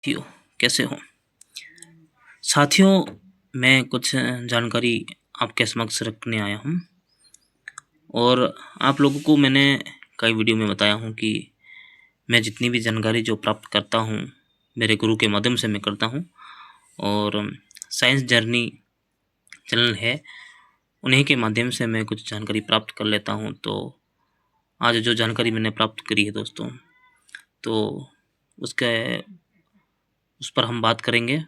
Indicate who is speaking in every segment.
Speaker 1: साथियों, कैसे हो साथियों। मैं कुछ जानकारी आपके समक्ष रखने आया हूँ और आप लोगों को मैंने कई वीडियो में बताया हूँ कि मैं जितनी भी जानकारी जो प्राप्त करता हूँ मेरे गुरु के माध्यम से मैं करता हूँ। और साइंस जर्नी चैनल है, उन्हीं के माध्यम से मैं कुछ जानकारी प्राप्त कर लेता हूँ। तो आज जो जानकारी मैंने प्राप्त करी है दोस्तों, तो उस पर हम बात करेंगे।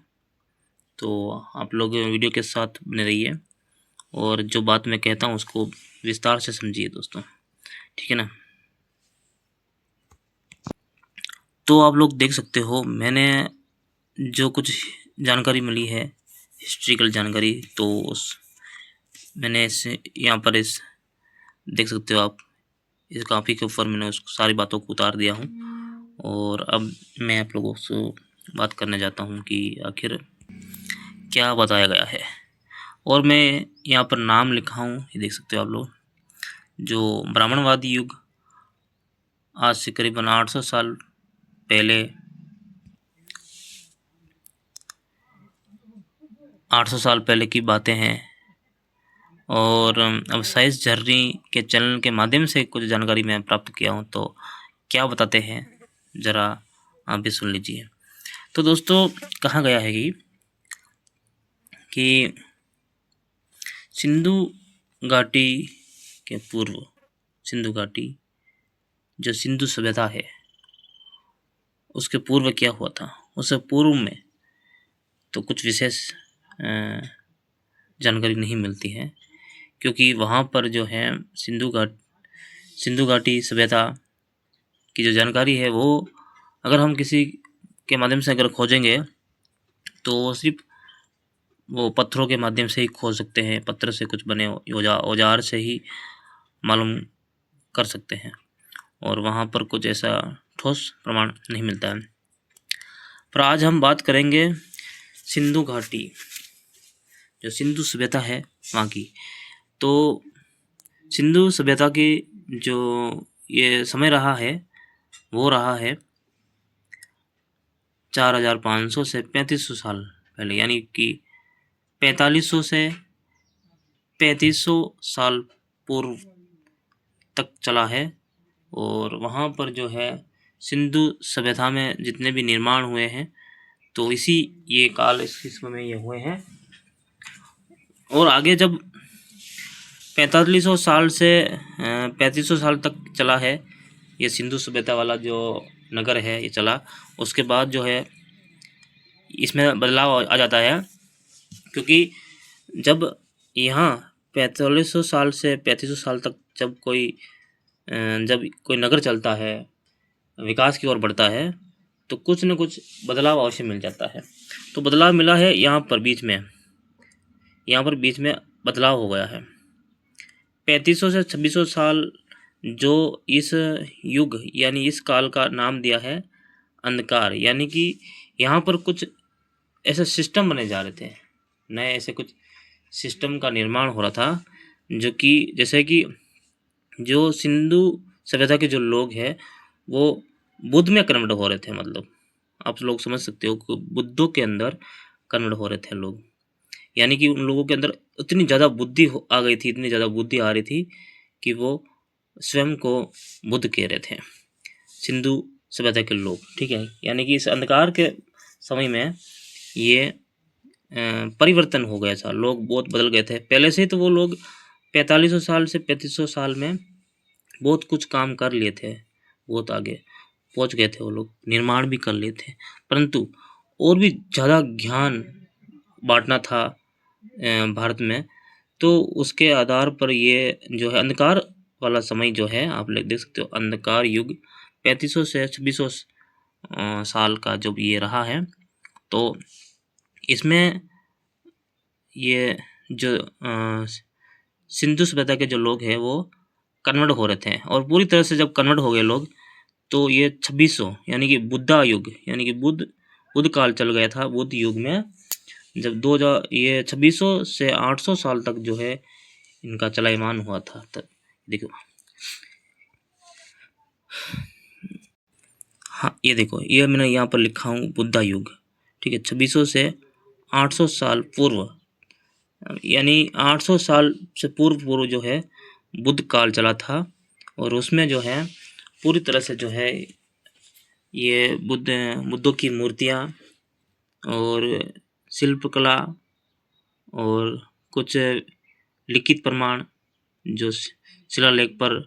Speaker 1: तो आप लोग वीडियो के साथ बने रहिए और जो बात मैं कहता हूँ उसको विस्तार से समझिए दोस्तों, ठीक है ना। तो आप लोग देख सकते हो मैंने जो कुछ जानकारी मिली है, हिस्ट्रिकल जानकारी, तो उस मैंने इस यहाँ पर इस देख सकते हो आप, इस काफ़ी के ऊपर मैंने उस सारी बातों को उतार दिया हूँ। और अब मैं आप लोगों से बात करने जाता हूँ कि आखिर क्या बताया गया है। और मैं यहाँ पर नाम लिखा हूँ, ये देख सकते हो आप लोग। जो ब्राह्मणवादी युग आज से करीबन 800 साल पहले 800 साल पहले की बातें हैं। और अब साइंस जर्नी के चैनल के माध्यम से कुछ जानकारी मैं प्राप्त किया हूँ, तो क्या बताते हैं ज़रा आप भी सुन लीजिए। तो दोस्तों कहा गया है कि सिंधु घाटी के पूर्व, सिंधु घाटी जो सिंधु सभ्यता है उसके पूर्व क्या हुआ था, उससे पूर्व में तो कुछ विशेष जानकारी नहीं मिलती है, क्योंकि वहाँ पर जो है सिंधु घाटी सभ्यता की जो जानकारी है वो अगर हम किसी के माध्यम से अगर खोजेंगे तो सिर्फ वो पत्थरों के माध्यम से ही खोज सकते हैं, पत्थर से कुछ बने औजार से ही मालूम कर सकते हैं। और वहाँ पर कुछ ऐसा ठोस प्रमाण नहीं मिलता है। पर आज हम बात करेंगे सिंधु घाटी, जो सिंधु सभ्यता है वहाँ की। तो सिंधु सभ्यता की जो ये समय रहा है वो रहा है 4500 से 3500 साल पहले, यानी कि 4500 से 3500 साल पूर्व तक चला है। और वहाँ पर जो है सिंधु सभ्यता में जितने भी निर्माण हुए हैं तो ये काल इस किस्म में ये हुए हैं। और आगे जब 4500 साल से 3500 साल तक चला है ये सिंधु सभ्यता वाला जो नगर है ये चला, उसके बाद जो है इसमें बदलाव आ जाता है। क्योंकि जब यहाँ 4500 साल से 3500 साल तक जब कोई नगर चलता है, विकास की ओर बढ़ता है, तो कुछ न कुछ बदलाव अवश्य मिल जाता है। तो बदलाव मिला है यहाँ पर बीच में बदलाव हो गया है। 3500 से 2600 साल जो इस युग यानी इस काल का नाम दिया है अंधकार, यानी कि यहाँ पर कुछ ऐसे सिस्टम बने जा रहे थे, नए ऐसे कुछ सिस्टम का निर्माण हो रहा था, जो कि जैसे कि जो सिंधु सभ्यता के जो लोग हैं वो बुद्ध में कन्वर्ट हो रहे थे। मतलब आप लोग समझ सकते हो कि बुद्धों के अंदर कन्वर्ट हो रहे थे लोग, यानी कि उन लोगों के अंदर इतनी ज़्यादा बुद्धि आ गई थी, इतनी ज़्यादा बुद्धि आ रही थी कि वो स्वयं को बुद्ध कह रहे थे, सिंधु सभ्यता के लोग, ठीक है। यानी कि इस अंधकार के समय में ये परिवर्तन हो गया था, लोग बहुत बदल गए थे। पहले से ही तो वो लोग 4500 साल से 3500 साल में बहुत कुछ काम कर लिए थे, बहुत आगे पहुंच गए थे, वो लोग निर्माण भी कर लिए थे, परंतु और भी ज़्यादा ज्ञान बांटना था भारत में। तो उसके आधार पर ये जो है अंधकार वाला समय जो है आप लोग देख सकते हो, अंधकार युग 3500 से 2600 साल का जब ये रहा है, तो इसमें ये जो सिंधु सभ्यता के जो लोग हैं वो कन्वर्ट हो रहे थे। और पूरी तरह से जब कन्वर्ट हो गए लोग, तो ये 2600 यानी कि बुद्धा युग, यानी कि बुद्ध काल चल गया था। बुद्ध युग में जब 2000 ये 2600 से 800 साल तक जो है इनका चलायमान हुआ था। तब देखो हाँ ये देखो, ये मैंने यहाँ पर लिखा हूँ बुद्धा युग, ठीक है, 2600 से 800 साल पूर्व, यानी 800 साल से पूर्व पूर्व जो है बुद्ध काल चला था। और उसमें जो है पूरी तरह से जो है ये बुद्धों की मूर्तियाँ और शिल्पकला और कुछ लिखित प्रमाण जो शिलालेख पर,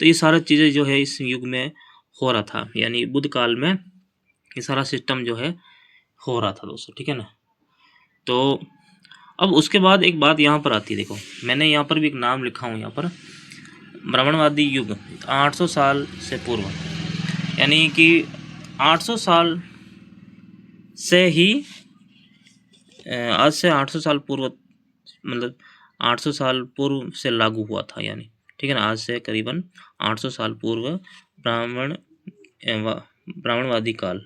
Speaker 1: तो ये सारा चीज़ें जो है इस युग में हो रहा था, यानी बुद्ध काल में ये सारा सिस्टम जो है हो रहा था दोस्तों, ठीक है ना। तो अब उसके बाद एक बात यहाँ पर आती है, देखो मैंने यहाँ पर भी एक नाम लिखा हूँ यहाँ पर, ब्राह्मणवादी युग 800 साल से पूर्व, यानी कि 800 साल से ही आज से 800 साल पूर्व, मतलब 800 साल पूर्व से लागू हुआ था, यानी ठीक है ना, आज से करीबन 800 साल पूर्व ब्राह्मणवादी काल,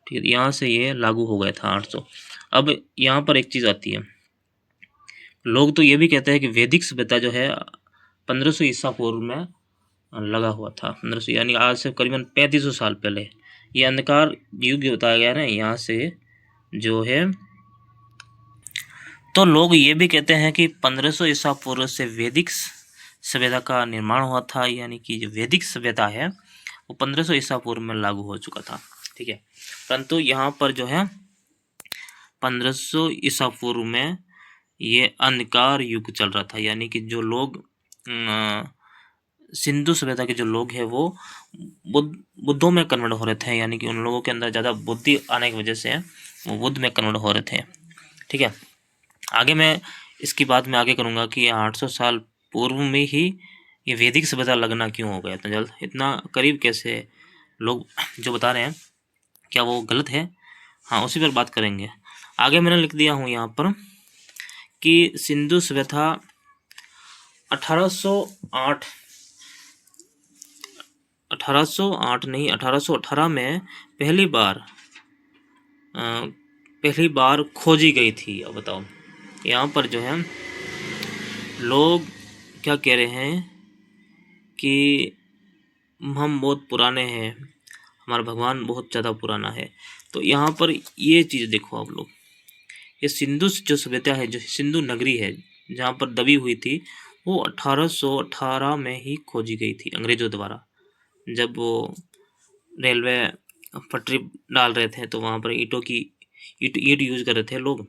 Speaker 1: ठीक है, यहाँ से ये लागू हो गया था 800। अब यहाँ पर एक चीज़ आती है, लोग तो ये भी कहते हैं कि वैदिक सभ्यता जो है 1500 ईसा पूर्व में लगा हुआ था, 1500 यानी आज से करीबन 3500 साल पहले ये अंधकार युग बताया गया ना यहाँ से जो है। तो लोग ये भी कहते हैं कि 1500 ईसा पूर्व से वैदिक सभ्यता का निर्माण हुआ था, यानी कि जो वैदिक सभ्यता है वो 1500 ईसा पूर्व में लागू हो चुका था, ठीक है। परंतु यहाँ पर जो है 1500 ईसा पूर्व में ये अंधकार युग चल रहा था, यानी कि जो लोग सिंधु सभ्यता के जो लोग हैं वो बुद्धों में कन्वर्ट हो रहे थे, यानी कि उन लोगों के अंदर ज़्यादा बुद्धि आने की वजह से वो बुद्ध में कन्वर्ट हो रहे थे, ठीक है। आगे मैं इसकी बात मैं आगे करूँगा कि 800 साल पूर्व में ही ये वैदिक सभ्यता लगना क्यों हो गया इतना जल्द, इतना करीब कैसे लोग जो बता रहे हैं, क्या वो गलत है? हाँ उसी पर बात करेंगे। आगे मैंने लिख दिया हूँ यहाँ पर कि सिंधु सभ्यता 1818 में पहली बार खोजी गई थी। अब बताओ यहाँ पर जो है लोग क्या कह रहे हैं कि हम बहुत पुराने हैं, हमारा भगवान बहुत ज़्यादा पुराना है। तो यहाँ पर ये चीज़ देखो आप लोग, ये सिंधु जो सभ्यता है, जो सिंधु नगरी है जहाँ पर दबी हुई थी, वो 1818 में ही खोजी गई थी अंग्रेज़ों द्वारा। जब वो रेलवे पटरी डाल रहे थे तो वहाँ पर ईट यूज कर रहे थे लोग,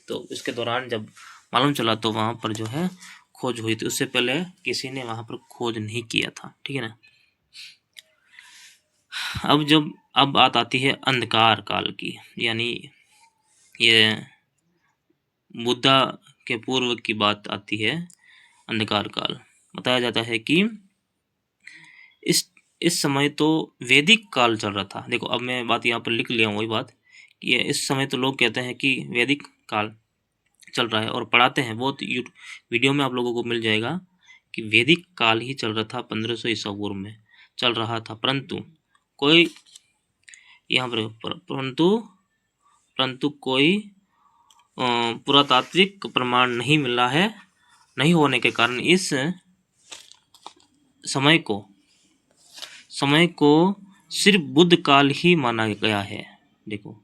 Speaker 1: तो इसके दौरान जब मालूम चला तो वहाँ पर जो है खोज हुई थी, उससे पहले किसी ने वहाँ पर खोज नहीं किया था, ठीक है ना। अब बात आती है अंधकार काल की, यानी ये बुद्धा के पूर्व की बात आती है। अंधकार काल बताया जाता है कि इस समय तो वैदिक काल चल रहा था। देखो अब मैं बात यहाँ पर लिख लिया हूँ वही बात कि ये इस समय तो लोग कहते हैं कि वैदिक काल चल रहा है और पढ़ाते हैं, बहुत वीडियो में आप लोगों को मिल जाएगा कि वैदिक काल ही चल रहा था, 1500 ईसा पूर्व में चल रहा था। परंतु कोई यहाँ पर परंतु कोई पुरातात्विक प्रमाण नहीं मिला है, नहीं होने के कारण इस समय को सिर्फ बुद्ध काल ही माना गया है। देखो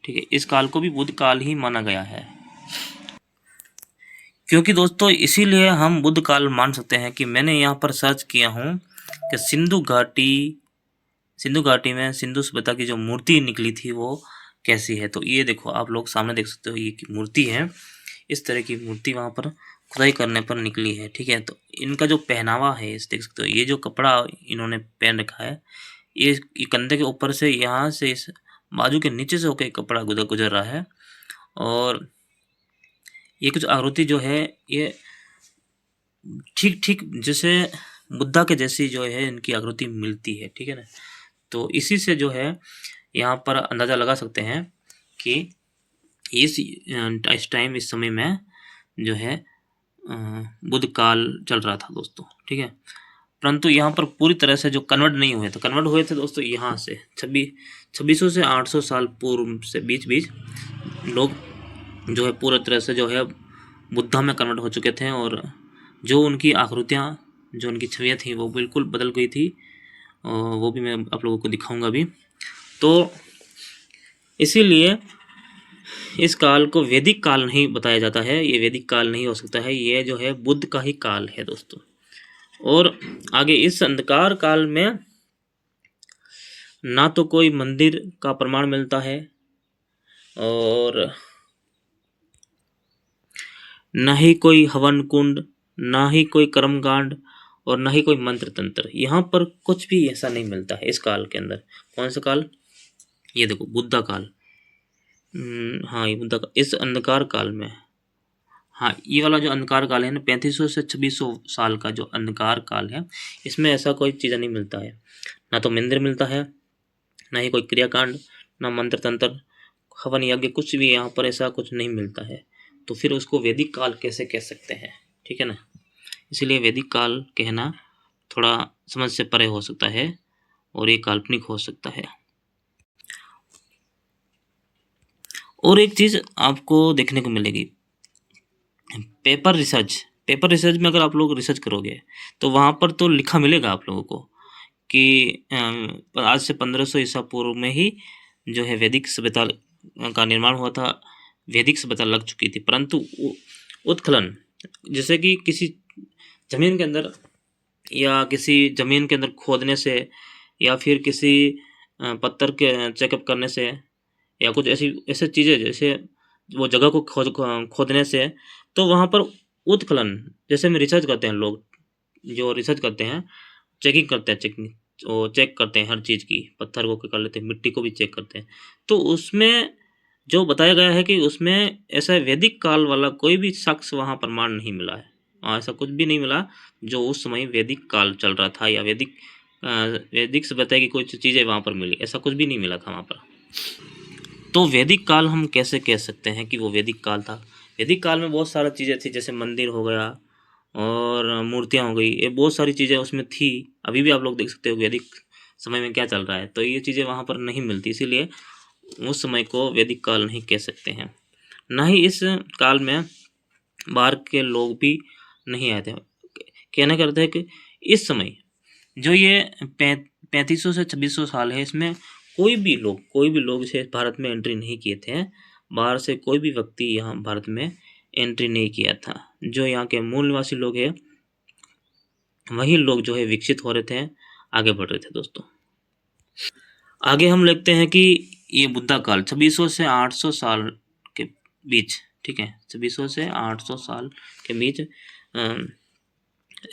Speaker 1: ठीक है, इस काल को भी बुद्ध काल ही माना गया है, क्योंकि दोस्तों इसीलिए हम बुद्ध काल मान सकते हैं कि मैंने यहाँ पर सर्च किया हूँ कि सिंधु घाटी में सिंधु सभ्यता की जो मूर्ति निकली थी वो कैसी है। तो ये देखो आप लोग सामने देख सकते हो, ये मूर्ति है, इस तरह की मूर्ति वहाँ पर खुदाई करने पर निकली है, ठीक है। तो इनका जो पहनावा है इस देख सकते हो, ये जो कपड़ा इन्होंने पहन रखा है, ये कंधे के ऊपर से यहाँ से इस बाजू के नीचे से होकर कपड़ा गुजर रहा है। और ये कुछ आकृति जो है ये ठीक जैसे बुद्धा के जैसी जो है इनकी आकृति मिलती है, ठीक है ना। तो इसी से जो है यहाँ पर अंदाज़ा लगा सकते हैं कि इस टाइम इस समय में जो है बुद्ध काल चल रहा था दोस्तों, ठीक है। परंतु यहाँ पर पूरी तरह से जो कन्वर्ट नहीं हुए थे, कन्वर्ट हुए थे दोस्तों यहाँ से 2600 से 800 साल पूर्व से बीच लोग जो है पूरी तरह से जो है बुद्धा में कन्वर्ट हो चुके थे और जो उनकी आकृतियाँ, जो उनकी छवियाँ थी वो बिल्कुल बदल गई थी और वो भी मैं आप लोगों को दिखाऊंगा अभी। तो इसीलिए इस काल को वैदिक काल नहीं बताया जाता है, ये वैदिक काल नहीं हो सकता है, ये जो है बुद्ध का ही काल है दोस्तों। और आगे इस अंधकार काल में ना तो कोई मंदिर का प्रमाण मिलता है और ना ही कोई हवन कुंड, ना ही कोई कर्मकांड और ना ही कोई मंत्र तंत्र। यहाँ पर कुछ भी ऐसा नहीं मिलता है इस काल के अंदर। कौन सा काल? ये देखो बुद्धा काल। हाँ ये बुद्धा काल, इस अंधकार काल में, हाँ ये वाला जो अंधकार काल है ना 3500 से 2600 साल का जो अंधकार काल है, इसमें ऐसा कोई चीज़ नहीं मिलता है। ना तो मंदिर मिलता है, ना ही कोई क्रियाकांड, ना मंत्र तंत्र, हवन यज्ञ, कुछ भी यहाँ पर ऐसा कुछ नहीं मिलता है। तो फिर उसको वैदिक काल कैसे कह सकते हैं? ठीक है ना, इसीलिए वैदिक काल कहना थोड़ा समझ से परे हो सकता है और ये काल्पनिक हो सकता है। और एक चीज़ आपको देखने को मिलेगी, पेपर रिसर्च में अगर आप लोग रिसर्च करोगे तो वहाँ पर तो लिखा मिलेगा आप लोगों को कि आज से 1500 ईसा पूर्व में ही जो है वैदिक सभ्यता का निर्माण हुआ था, वैदिक सभ्यता लग चुकी थी। परंतु उत्खनन, जैसे कि किसी जमीन के अंदर या किसी जमीन के अंदर खोदने से या फिर किसी पत्थर के चेकअप करने से या कुछ ऐसी चीज़ें, जैसे वो जगह को खोदने से, तो वहाँ पर उत्खनन, जैसे में रिसर्च करते हैं लोग, जो रिसर्च करते हैं, चेकिंग करते हैं, वो चेक करते हैं हर चीज़ की, पत्थर को कर लेते हैं, मिट्टी को भी चेक करते हैं। तो उसमें जो बताया गया है कि उसमें ऐसा वैदिक काल वाला कोई भी शख्स वहाँ प्रमाण नहीं मिला है। ऐसा कुछ भी नहीं मिला जो उस समय वैदिक काल चल रहा था या वैदिक सभ्यता की कोई चीज़ें वहाँ पर मिली, ऐसा कुछ भी नहीं मिला था वहाँ पर। तो वैदिक काल हम कैसे कह सकते हैं कि वो वैदिक काल था? वैदिक काल में बहुत सारी चीज़ें थी, जैसे मंदिर हो गया और मूर्तियाँ हो गई, ये बहुत सारी चीज़ें उसमें थी। अभी भी आप लोग देख सकते हो वैदिक समय में क्या चल रहा है, तो ये चीज़ें वहाँ पर नहीं मिलती, इसीलिए उस समय को वैदिक काल नहीं कह सकते हैं। ना ही इस काल में बाहर के लोग भी नहीं आए थे। कहना करते हैं कि इस समय जो ये 3500 से 2600 साल है, इसमें कोई भी लोग इसे भारत में एंट्री नहीं किए थे। बाहर से कोई भी व्यक्ति यहाँ भारत में एंट्री नहीं किया था। जो यहाँ के मूल निवासी लोग हैं, वही लोग जो है विकसित हो रहे थे, आगे बढ़ रहे थे दोस्तों। आगे हम लिखते हैं कि ये बुद्धा काल 2600 से 800 साल के बीच, ठीक है, 2600 से 800 साल के बीच।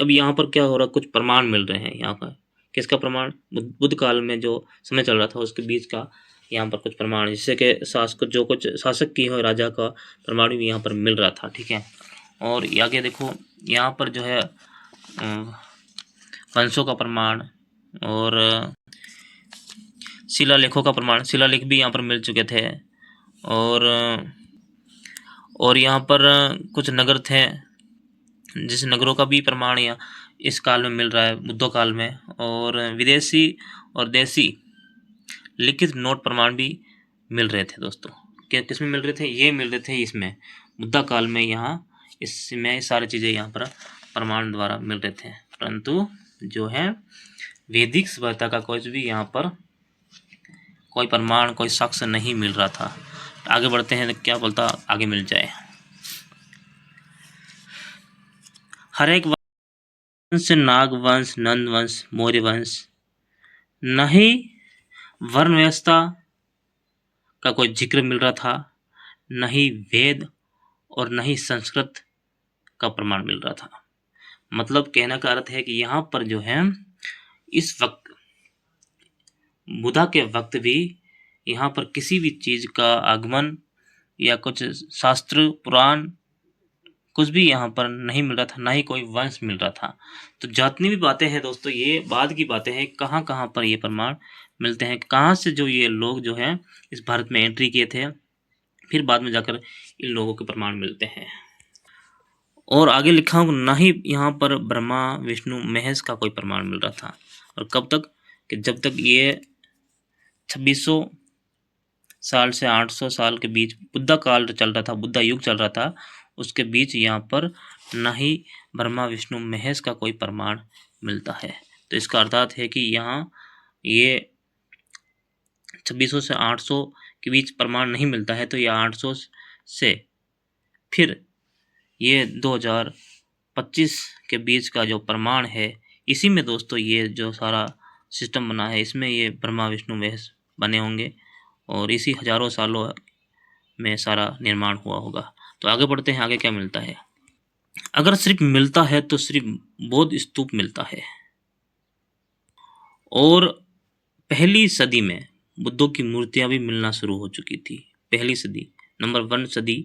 Speaker 1: अब यहाँ पर क्या हो रहा, कुछ प्रमाण मिल रहे हैं यहाँ पर। किसका प्रमाण? बुद्ध काल में जो समय चल रहा था उसके बीच का यहाँ पर कुछ प्रमाण, जिससे कि कुछ शासक की हो, राजा का प्रमाण भी यहाँ पर मिल रहा था, ठीक है। और आगे देखो यहाँ पर जो है वंशों का प्रमाण और शिलालेखों का प्रमाण, शिलालेख भी यहाँ पर मिल चुके थे। और यहाँ पर कुछ नगर थे, जिस नगरों का भी प्रमाण यहाँ इस काल में मिल रहा है, बुद्ध काल में। और विदेशी और देसी लिखित नोट प्रमाण भी मिल रहे थे दोस्तों। किस में मिल रहे थे? ये मिल रहे थे इसमें, बुद्ध काल में। यहाँ इसमें सारी चीज़ें यहाँ पर प्रमाण द्वारा मिल रहे थे, परंतु जो है वैदिक सभ्यता का कुछ भी यहाँ पर कोई प्रमाण, कोई साक्ष्य नहीं मिल रहा था। आगे बढ़ते हैं, क्या बोलता आगे मिल जाए। हर एक वंश, नाग वंश, नंद वंश, मौर्य वंश, न ही वर्ण व्यवस्था का कोई जिक्र मिल रहा था, न ही वेद और न ही संस्कृत का प्रमाण मिल रहा था। मतलब कहने का अर्थ है कि यहाँ पर जो है इस वक्त, बुद्ध के वक्त भी यहाँ पर किसी भी चीज़ का आगमन या कुछ शास्त्र पुराण कुछ भी यहाँ पर नहीं मिल रहा था, ना ही कोई वंश मिल रहा था। तो जितनी भी बातें हैं दोस्तों, ये बाद की बातें हैं, कहाँ कहाँ पर ये प्रमाण मिलते हैं, कहाँ से जो ये लोग जो हैं इस भारत में एंट्री किए थे, फिर बाद में जाकर इन लोगों के प्रमाण मिलते हैं। और आगे लिखा हूँ, ना ही यहाँ पर ब्रह्मा विष्णु महेश का कोई प्रमाण मिल रहा था। और कब तक? कि जब तक ये 2600 साल से 800 साल के बीच बुद्ध काल चल रहा था, बुद्ध युग चल रहा था, उसके बीच यहाँ पर न ही ब्रह्मा विष्णु महेश का कोई प्रमाण मिलता है। तो इसका अर्थात है कि यहाँ ये 2600 से 800 के बीच प्रमाण नहीं मिलता है, तो ये 800 से फिर ये 2025 के बीच का जो प्रमाण है, इसी में दोस्तों ये जो सारा सिस्टम बना है, इसमें ये ब्रह्मा विष्णु महेश बने होंगे और इसी हजारों सालों में सारा निर्माण हुआ होगा। तो आगे बढ़ते हैं, आगे क्या मिलता है। अगर सिर्फ मिलता है तो सिर्फ बौद्ध स्तूप मिलता है और पहली सदी में बुद्धों की मूर्तियां भी मिलना शुरू हो चुकी थी। पहली सदी, नंबर 1 सदी,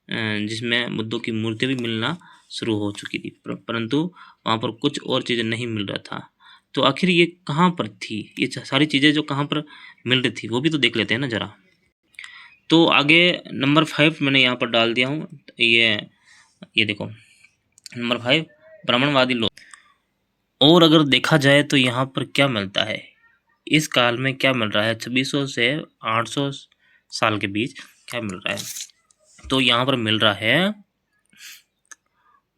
Speaker 1: जिसमें बुद्धों की मूर्तियां भी मिलना शुरू हो चुकी थी, परंतु वहाँ पर कुछ और चीज़ें नहीं मिल रहा था। तो आखिर ये कहाँ पर थी, ये सारी चीज़ें जो कहाँ पर मिल रही थी वो भी तो देख लेते हैं ना ज़रा। तो आगे नंबर 5 मैंने यहाँ पर डाल दिया हूँ, ये देखो नंबर 5 ब्राह्मणवादी लोग। और अगर देखा जाए तो यहाँ पर क्या मिलता है, इस काल में क्या मिल रहा है, 2600 से 800 साल के बीच क्या मिल रहा है। तो यहाँ पर मिल रहा है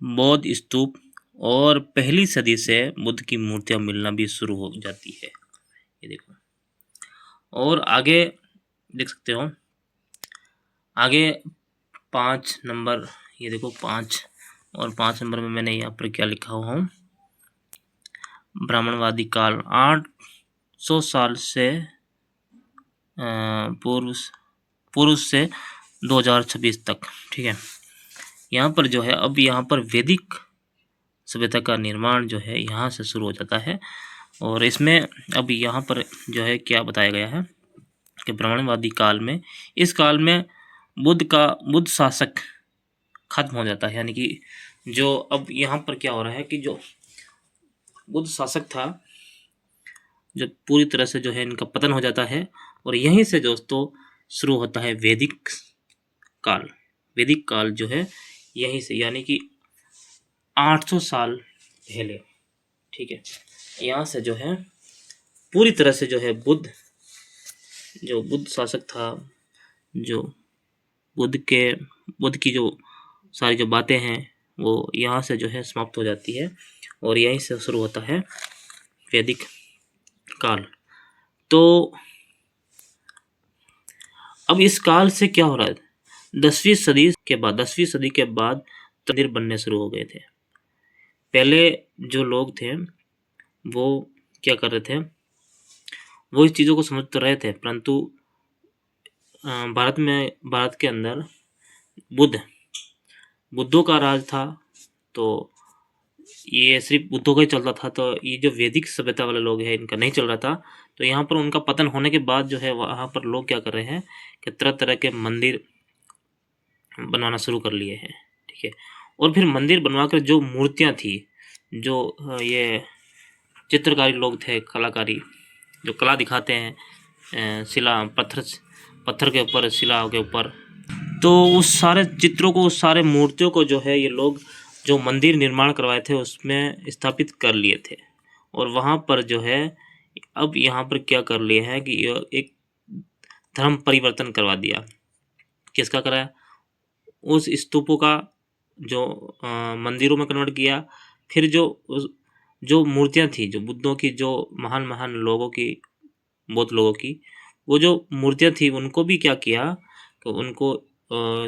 Speaker 1: बौद्ध स्तूप और पहली सदी से बुद्ध की मूर्तियां मिलना भी शुरू हो जाती है, ये देखो। और आगे देख सकते हो, आगे 5 नंबर, ये देखो 5, और 5 नंबर में मैंने यहाँ पर क्या लिखा हुआ हूँ, ब्राह्मणवादी काल 800 साल से पूर्व से 2026 तक, ठीक है। यहाँ पर जो है, अब यहाँ पर वैदिक सभ्यता का निर्माण जो है यहाँ से शुरू हो जाता है। और इसमें अब यहाँ पर जो है क्या बताया गया है कि ब्राह्मणवादी काल में, इस काल में बुद्ध शासक खत्म हो जाता है, यानी कि जो अब यहाँ पर क्या हो रहा है कि जो बुद्ध शासक था, जो पूरी तरह से जो है इनका पतन हो जाता है और यहीं से दोस्तों शुरू होता है वैदिक काल। वैदिक काल जो है यहीं से, यानी कि 800 साल पहले, ठीक है, यहाँ से जो है पूरी तरह से जो है बुद्ध शासक था, जो बुद्ध की जो सारी जो बातें हैं वो यहाँ से जो है समाप्त हो जाती है और यहीं से शुरू होता है वैदिक काल। तो अब इस काल से क्या हो रहा है, 10वीं सदी के बाद मंदिर बनने शुरू हो गए थे। पहले जो लोग थे वो क्या कर रहे थे, वो इस चीज़ों को समझ तो रहे थे, परंतु भारत के अंदर बुद्धों का राज था, तो ये सिर्फ बुद्धों का ही चलता था। तो ये जो वैदिक सभ्यता वाले लोग हैं इनका नहीं चल रहा था। तो यहाँ पर उनका पतन होने के बाद जो है वहाँ पर लोग क्या कर रहे हैं कि तरह तरह के मंदिर बनवाना शुरू कर लिए हैं, ठीक है। और फिर मंदिर बनवाकर जो मूर्तियाँ थी, जो ये चित्रकारी लोग थे, कलाकारी जो कला दिखाते हैं, शिला पत्थर के ऊपर, शिला के ऊपर, तो उस सारे चित्रों को, उस सारे मूर्तियों को जो है ये लोग जो मंदिर निर्माण करवाए थे उसमें स्थापित कर लिए थे। और वहाँ पर जो है अब यहाँ पर क्या कर लिए हैं कि एक धर्म परिवर्तन करवा दिया। किसका कराया, उस स्तूपों का जो मंदिरों में कन्वर्ट किया। फिर जो मूर्तियाँ थी, जो बुद्धों की, जो महान लोगों की, बौद्ध लोगों की, वो जो मूर्तियाँ थी उनको भी क्या किया कि उनको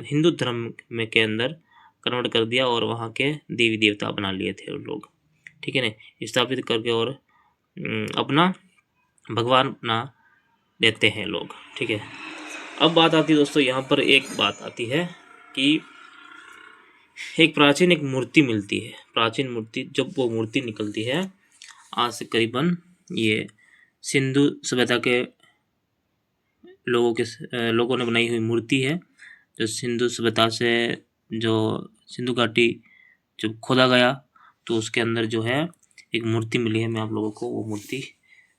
Speaker 1: हिंदू धर्म में के अंदर कन्वर्ट कर दिया और वहाँ के देवी देवता बना लिए थे उन लोग, ठीक है ना, स्थापित करके और अपना भगवान बना देते हैं लोग, ठीक है। अब बात आती है दोस्तों, यहाँ पर एक बात आती है कि एक प्राचीन एक मूर्ति मिलती है, प्राचीन मूर्ति। जब वो मूर्ति निकलती है आज से करीबन, ये सिंधु सभ्यता के लोगों ने बनाई हुई मूर्ति है, जो सिंधु सभ्यता से, जो सिंधु घाटी जब खोदा गया तो उसके अंदर जो है एक मूर्ति मिली है। मैं आप लोगों को वो मूर्ति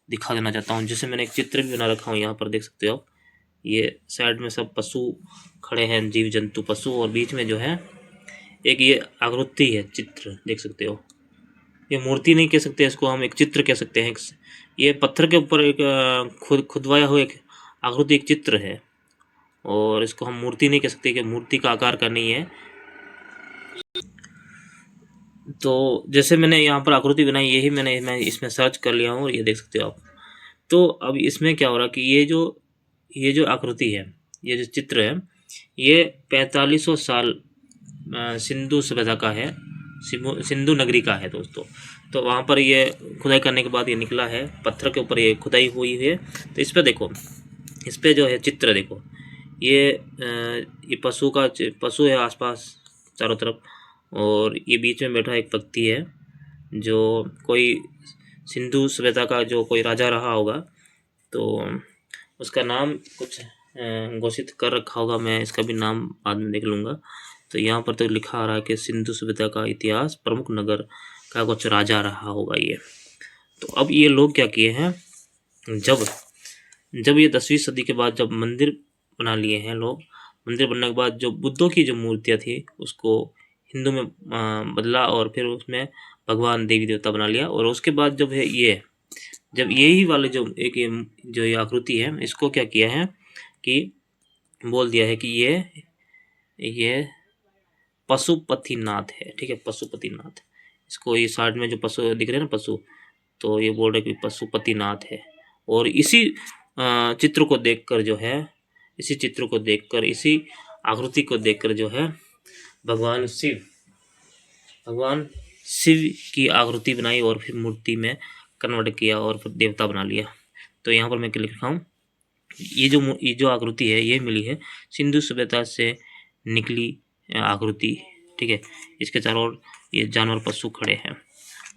Speaker 1: दिखा देना चाहता हूँ, जैसे मैंने एक चित्र भी बना रखा हूँ, यहाँ पर देख सकते हो। ये साइड में सब पशु खड़े हैं, जीव जंतु पशु, और बीच में जो है एक ये आकृति है, चित्र देख सकते हो। ये मूर्ति नहीं कह सकते इसको, हम एक चित्र कह सकते हैं। ये पत्थर के ऊपर एक खुदवाया हुआ एक आकृति, एक चित्र है, और इसको हम मूर्ति नहीं कह सकते कि मूर्ति का आकार का नहीं है। तो जैसे मैंने यहाँ पर आकृति बनाई, यही मैं इसमें सर्च कर लिया हूँ और ये देख सकते हो आप। तो अब इसमें क्या हो रहा है कि ये जो आकृति है, ये जो चित्र है, ये 4500 साल सिंधु सभ्यता का है, सिंधु नगरी का है दोस्तों। तो वहाँ पर ये खुदाई करने के बाद ये निकला है, पत्थर के ऊपर ये खुदाई हुई है। तो इस पर देखो, इस पर जो है चित्र देखो, ये पशु है आसपास चारों तरफ, और ये बीच में बैठा एक व्यक्ति है जो कोई सिंधु सभ्यता का जो कोई राजा रहा होगा, तो उसका नाम कुछ घोषित कर रखा होगा, मैं इसका भी नाम बाद में देख लूँगा। तो यहाँ पर तो लिखा आ रहा है कि सिंधु सभ्यता का इतिहास, प्रमुख नगर का कुछ राजा रहा होगा ये। तो अब ये लोग क्या किए हैं, जब ये 10वीं सदी के बाद जब मंदिर बना लिए हैं लोग, मंदिर बनने के बाद जो बुद्धों की जो मूर्तियाँ थी उसको हिंदू में बदला, और फिर उसमें भगवान देवी देवता बना लिया। और उसके बाद जब है ये, जब यही वाले जो एक ये आकृति है, इसको क्या किया है कि बोल दिया है कि ये पशुपतिनाथ है, ठीक है, पशुपतिनाथ। इसको ये साइड में जो पशु दिख रहे हैं ना, पशु, तो ये बोल रहे कि पशुपतिनाथ है। और इसी चित्र को देखकर जो है, इसी चित्र को देखकर, इसी आकृति को देखकर जो है भगवान शिव की आकृति बनाई और फिर मूर्ति में कन्वर्ट किया और फिर देवता बना लिया। तो यहाँ पर मैं क्या लिख रहा हूँ, ये जो आकृति है ये मिली है सिंधु सभ्यता से निकली आकृति, ठीक है। इसके चारों ओर ये जानवर पशु खड़े हैं।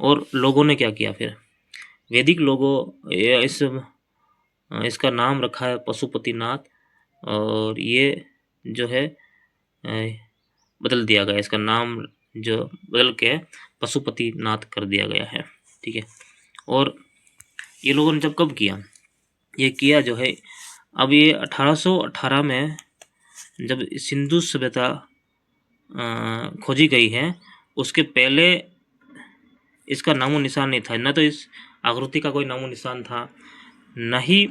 Speaker 1: और लोगों ने क्या किया फिर, वैदिक लोगों इसका नाम रखा है पशुपतिनाथ, और ये जो है बदल दिया गया, इसका नाम जो बदल के पशुपतिनाथ कर दिया गया है, ठीक है। और ये लोगों ने जब कब किया, ये किया जो है अब ये 1818 में जब सिंधु सभ्यता खोजी गई है, उसके पहले इसका नामो निशान नहीं था, न तो इस आकृति का कोई नामो निशान था, न ही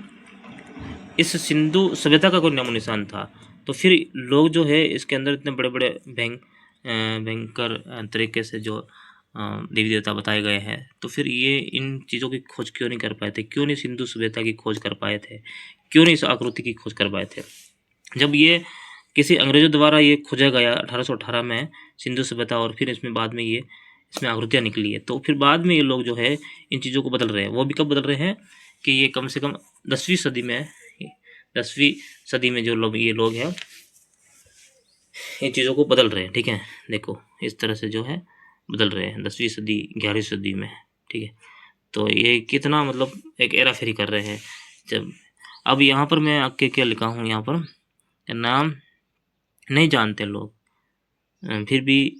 Speaker 1: इस सिंधु सभ्यता का कोई नामो निशान था। तो फिर लोग जो है इसके अंदर इतने बड़े बड़े भयंकर तरीके से जो देवी देवता बताए गए हैं, तो फिर ये इन चीज़ों की खोज क्यों नहीं कर पाए थे, क्यों नहीं सिंधु सभ्यता की खोज कर पाए थे, क्यों नहीं इस आकृति की खोज कर पाए थे। जब ये किसी अंग्रेजों द्वारा ये खोजा गया 1818 में सिंधु सभ्यता, और फिर इसमें बाद में ये इसमें आकृतियाँ निकली है, तो फिर बाद में ये लोग जो है इन चीज़ों को बदल रहे हैं। वो भी कब बदल रहे हैं कि ये कम से कम 10वीं सदी में जो लोग ये लोग हैं इन चीज़ों को बदल रहे हैं, ठीक है। देखो इस तरह से जो है बदल रहे हैं 10वीं सदी 11वीं सदी में, ठीक है। तो ये कितना मतलब एक हेरा फेरी कर रहे हैं। जब अब यहाँ पर मैं आगे क्या लिखा हूँ, यहाँ पर नाम नहीं जानते लोग, फिर भी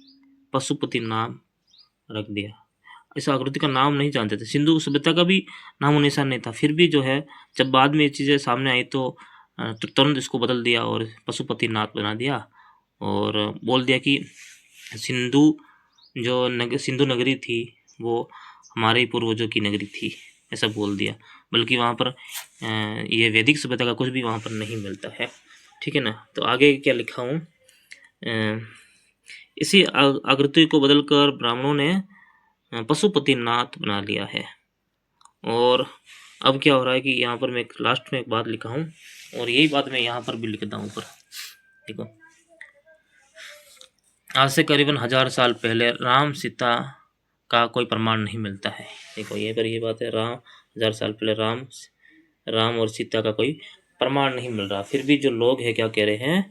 Speaker 1: पशुपति नाम रख दिया। इस आकृति का नाम नहीं जानते थे, सिंधु सभ्यता का भी नाम निशान नहीं था, फिर भी जो है जब बाद में ये चीज़ें सामने आई तो तुरंत इसको बदल दिया और पशुपतिनाथ बना दिया, और बोल दिया कि सिंधु नगरी थी वो हमारे पूर्वजों की नगरी थी, ऐसा बोल दिया। बल्कि वहाँ पर ये वैदिक सभ्यता का कुछ भी वहाँ पर नहीं मिलता है, ठीक है ना। तो आगे क्या लिखा हूँ, इसी आकृति को बदलकर ब्राह्मणों ने पशुपतिनाथ बना लिया है। और अब क्या हो रहा है कि यहाँ पर मैं लास्ट में एक बात लिखा हूँ, और यही बात मैं यहाँ पर भी लिखता हूँ ऊपर, देखो। आज से करीबन 1000 साल पहले राम सीता का कोई प्रमाण नहीं मिलता है। देखो ये पर ये बात है, 1000 साल पहले राम और सीता का कोई प्रमाण नहीं मिल रहा। फिर भी जो लोग हैं क्या कह रहे हैं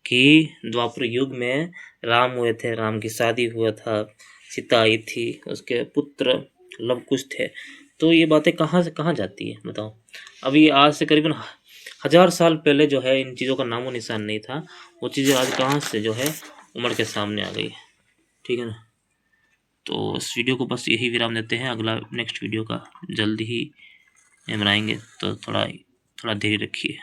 Speaker 1: कि द्वापर युग में राम हुए थे, राम की शादी हुआ था, सीता आई थी, उसके पुत्र लव कुश थे। तो ये बातें कहाँ से कहाँ जाती है बताओ। अभी आज से करीबन 1000 साल पहले जो है इन चीज़ों का नामो निशान नहीं था, वो चीज़ें आज कहाँ से जो है उमड़ के सामने आ गई है, ठीक है ना। तो इस वीडियो को बस यही विराम देते हैं, अगला नेक्स्ट वीडियो का जल्दी ही बनाएंगे, तो थोड़ा धैर्य रखिए।